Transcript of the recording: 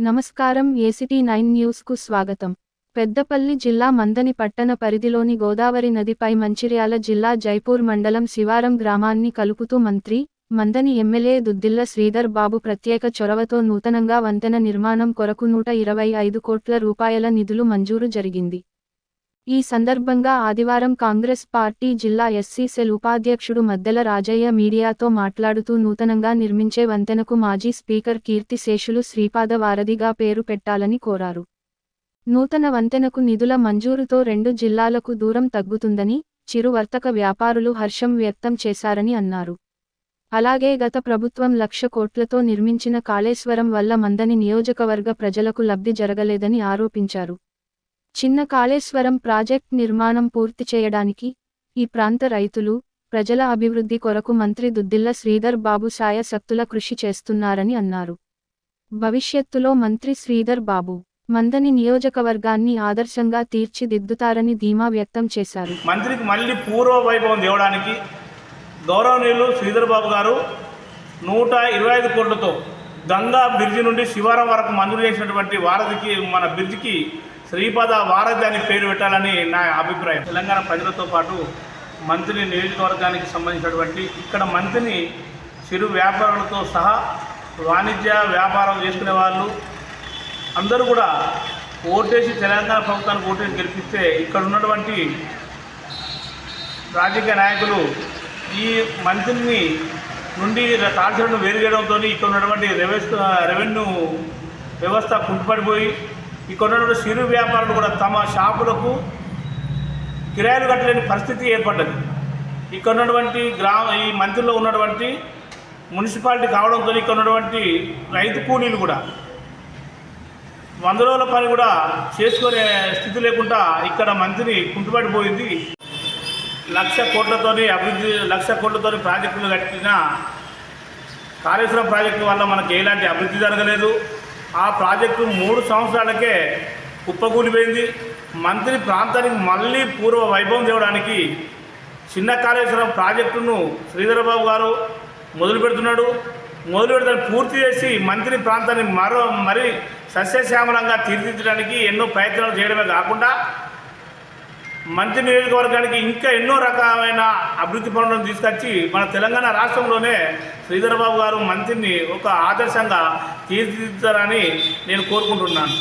నమస్కారం ACT9 news కు స్వాగతం. పెద్దపల్లి జిల్లా మందని పట్టణ పరిధిలోని గోదావరి నదిపై మంచిర్యాల జిల్లా జైపూర్ మండలం శివారం గ్రామాన్ని కలుపుతూ మందని ఎమ్మెల్యే దుద్దిళ్ల శ్రీధర్ బాబు ప్రత్యేక చొరవతో నూతనంగా వంతెన నిర్మాణం కొరకు 125 కోట్ల రూపాయల నిధులు మంజూరు జరిగింది. ఈ సందర్భంగా ఆదివారం కాంగ్రెస్ పార్టీ జిల్లా ఎస్సీ సెల్ ఉపాధ్యక్షుడు మద్దెల రాజయ్య మీడియాతో మాట్లాడుతూ నూతనంగా నిర్మించే వంతెనకు మాజీ స్పీకర్ కీర్తిశేషులు శ్రీపాద వారధిగా పేరు పెట్టాలని కోరారు. నూతన వంతెనకు నిధుల మంజూరుతో 2 జిల్లాలకు దూరం తగ్గుతుందని, చిరు వర్తక వ్యాపారులు హర్షం వ్యక్తం చేశారని అన్నారు. అలాగే గత ప్రభుత్వం 1,00,000 కోట్లతో నిర్మించిన కాళేశ్వరం వల్ల మందని నియోజకవర్గ ప్రజలకు లబ్ధి జరగలేదని ఆరోపించారు. చిన్న కాళేశ్వరం ప్రాజెక్ట్ నిర్మాణం పూర్తి చేయడానికి, ఈ ప్రాంత రైతులు, ప్రజల అభివృద్ధి కొరకు మంత్రి దుద్దిళ్ల శ్రీధర్ బాబు శాయశక్తుల కృషి చేస్తున్నారని అన్నారు. భవిష్యత్తులో మంత్రి శ్రీధర్ బాబు మందని నియోజకవర్గాన్ని ఆదర్శంగా తీర్చిదిద్దుతారని ధీమా వ్యక్తం చేశారు. మంత్రికి మళ్ళీ పూర్వ వైభవం తేవడానికి గౌరవనీయులు శ్రీధర్ బాబు గారు 125 కోట్లతో గంగా బ్రిడ్జి నుండి శివారం వరకు మంజూరు చేసినటువంటి వారధికి, మన బ్రిడ్జికి శ్రీపాద వారధి అని పేరు పెట్టాలని నా అభిప్రాయం. తెలంగాణ ప్రజలతో పాటు మంత్రి నియోజకవర్గానికి సంబంధించినటువంటి ఇక్కడ మంత్రిని చిరు వ్యాపారులతో సహా వాణిజ్య వ్యాపారం చేసుకునే వాళ్ళు అందరూ కూడా ఓటేసి తెలంగాణ ప్రభుత్వానికి ఓటేసి గెలిపిస్తే ఇక్కడ ఉన్నటువంటి రాజకీయ నాయకులు ఈ మంత్రిని నుండి తాల్చలను వేరు చేయడంతో ఇక్కడ ఉన్నటువంటి రెవెన్యూ వ్యవస్థ కుంటుపడిపోయి ఇక్కడ ఉన్నటువంటి చిరు వ్యాపారులు కూడా తమ షాపులకు కిరాయిలు కట్టలేని పరిస్థితి ఏర్పడ్డది. ఇక్కడ ఉన్నటువంటి ఈ మంత్రిలో ఉన్నటువంటి మున్సిపాలిటీ కావడంతో ఇక్కడ ఉన్నటువంటి రైతు కూలీలు కూడా 100 రోజుల పని కూడా చేసుకునే స్థితి లేకుండా ఇక్కడ మంత్రి కుంటుపడిపోయింది. 1,00,000 కోట్లతోని అభివృద్ధి 1,00,000 కోట్లతోని ప్రాజెక్టులు కట్టిన కాళేశ్వరం ప్రాజెక్టు వల్ల మనకి ఎలాంటి అభివృద్ధి జరగలేదు. ఆ ప్రాజెక్టు 3 సంవత్సరాలకే కుప్పకూలిపోయింది. మంత్రి ప్రాంతానికి మళ్ళీ పూర్వ వైభవం తేవడానికి చిన్న కాళేశ్వరం ప్రాజెక్టును శ్రీధర్ బాబు గారు మొదలు పెడతాను పూర్తి చేసి మంత్రి ప్రాంతాన్ని మరి సస్యశ్యామలంగా తీర్చిదిద్దడానికి ఎన్నో ప్రయత్నాలు చేయడమే కాకుండా మంత్రి నియోజకవర్గానికి ఇంకా ఎన్నో రకమైన అభివృద్ధి పనులను తీసుకొచ్చి మన తెలంగాణ రాష్ట్రంలోనే శ్రీధర్ బాబు గారు మంత్రిని ఒక ఆదర్శంగా తీర్చిదిద్దారని నేను కోరుకుంటున్నాను.